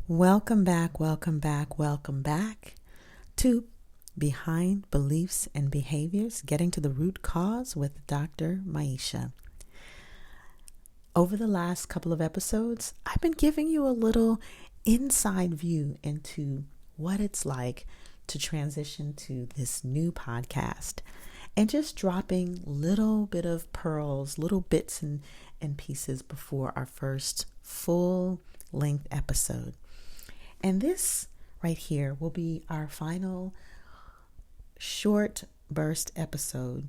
Welcome back, welcome back, welcome back to Behind Beliefs and Behaviors, Getting to the Root Cause with Dr. Maiysha. Over the last couple of episodes, I've been giving you a little inside view into what it's like to transition to this new podcast and just dropping little bit of pearls, little bits and pieces before our first full length episode. And this right here will be our final short burst episode.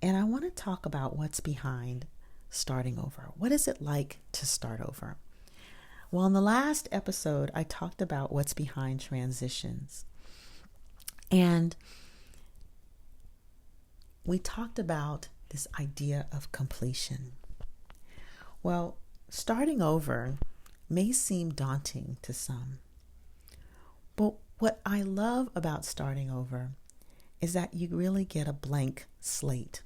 And I want to talk about what's behind starting over. What is it like to start over? Well, in the last episode, I talked about what's behind transitions. And we talked about this idea of completion. Well, starting over may seem daunting to some. But what I love about starting over is that you really get a blank slate.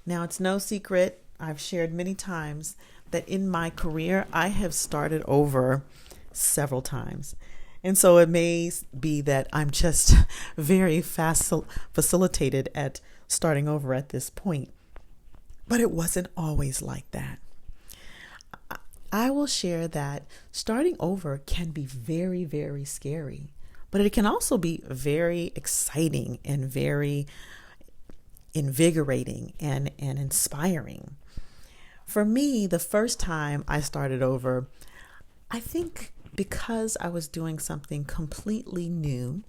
Now, it's no secret, I've shared many times that in my career, I have started over several times. And so it may be that I'm just very facilitated at starting over at this point. But it wasn't always like that. I will share that starting over can be very, very scary, but it can also be very exciting and very invigorating and inspiring. For me, the first time I started over, I think because I was doing something completely new,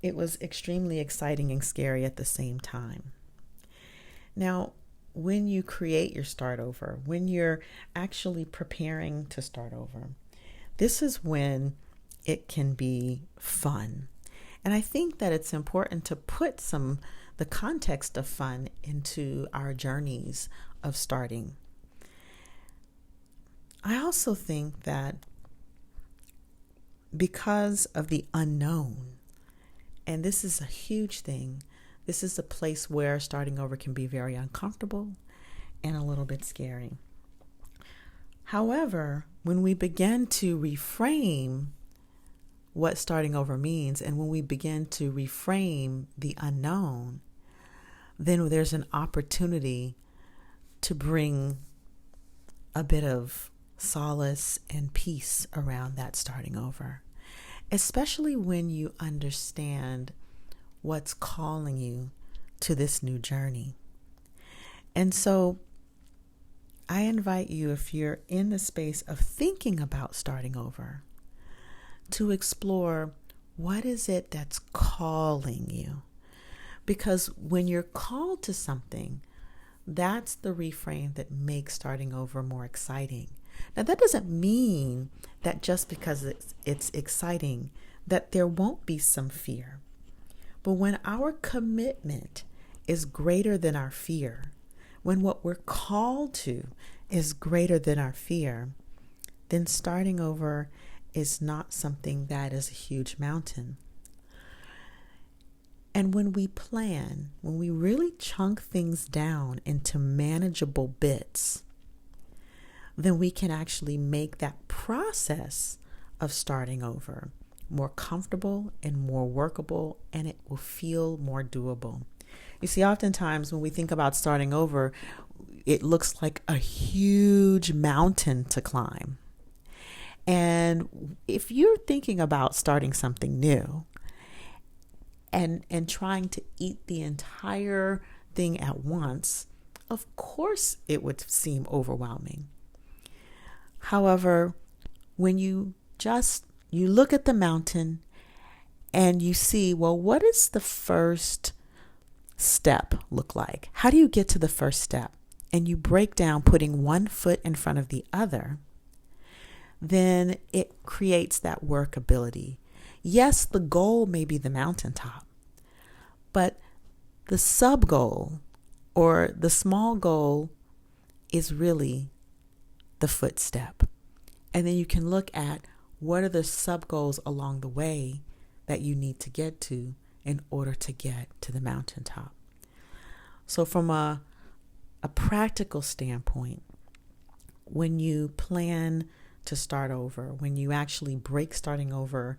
it was extremely exciting and scary at the same time. Now, when you create your start over, when you're actually preparing to start over, this is when it can be fun. And I think that it's important to put the context of fun into our journeys of starting. I also think that because of the unknown, and this is a huge thing, this is a place where starting over can be very uncomfortable and a little bit scary. However, when we begin to reframe what starting over means, and when we begin to reframe the unknown, then there's an opportunity to bring a bit of solace and peace around that starting over, especially when you understand what's calling you to this new journey. And so I invite you, if you're in the space of thinking about starting over, to explore what is it that's calling you. Because when you're called to something, that's the reframe that makes starting over more exciting. Now, that doesn't mean that just because it's exciting, that there won't be some fear. But when our commitment is greater than our fear, when what we're called to is greater than our fear, then starting over is not something that is a huge mountain. And when we plan, when we really chunk things down into manageable bits, then we can actually make that process of starting over more comfortable and more workable, and it will feel more doable. You see, oftentimes when we think about starting over, it looks like a huge mountain to climb. And if you're thinking about starting something new and trying to eat the entire thing at once, of course it would seem overwhelming. However, when you look at the mountain and you see, well, what does the first step look like? How do you get to the first step? And you break down putting one foot in front of the other, then it creates that workability. Yes, the goal may be the mountaintop, but the sub goal or the small goal is really the footstep. And then you can look at what are the sub goals along the way that you need to get to in order to get to the mountaintop. So from a practical standpoint, when you plan to start over, when you actually break starting over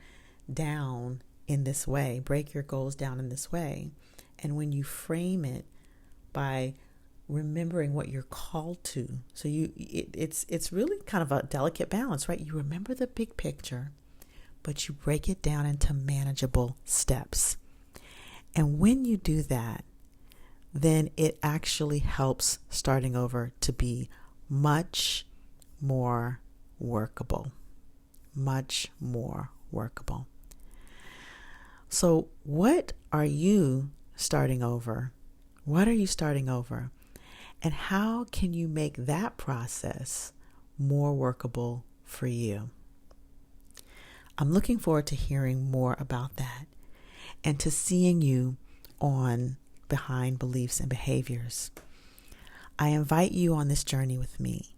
down in this way, break your goals down in this way, and when you frame it by remembering what you're called to. So it's really kind of a delicate balance, right? You remember the big picture, but you break it down into manageable steps. And when you do that, then it actually helps starting over to be much more workable. Much more workable. So what are you starting over? What are you starting over? And how can you make that process more workable for you? I'm looking forward to hearing more about that and to seeing you on Behind Beliefs and Behaviors. I invite you on this journey with me.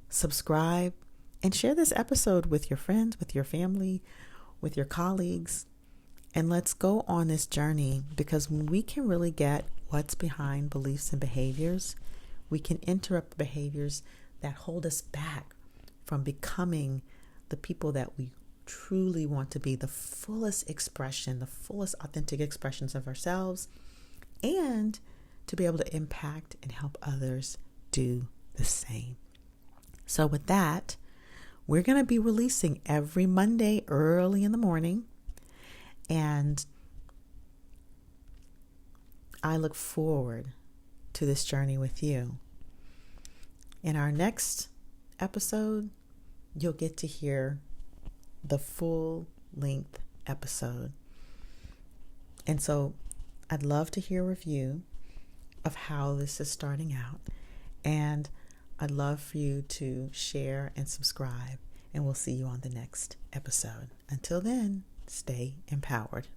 Subscribe and share this episode with your friends, with your family, with your colleagues. And let's go on this journey, because when we can really get what's behind beliefs and behaviors, we can interrupt the behaviors that hold us back from becoming the people that we truly want to be, the fullest expression, the fullest authentic expressions of ourselves, and to be able to impact and help others do the same. So with that, we're going to be releasing every Monday early in the morning. And I look forward to this journey with you. In our next episode, you'll get to hear the full length episode. And so I'd love to hear a review of how this is starting out. And I'd love for you to share and subscribe. And we'll see you on the next episode. Until then, stay empowered.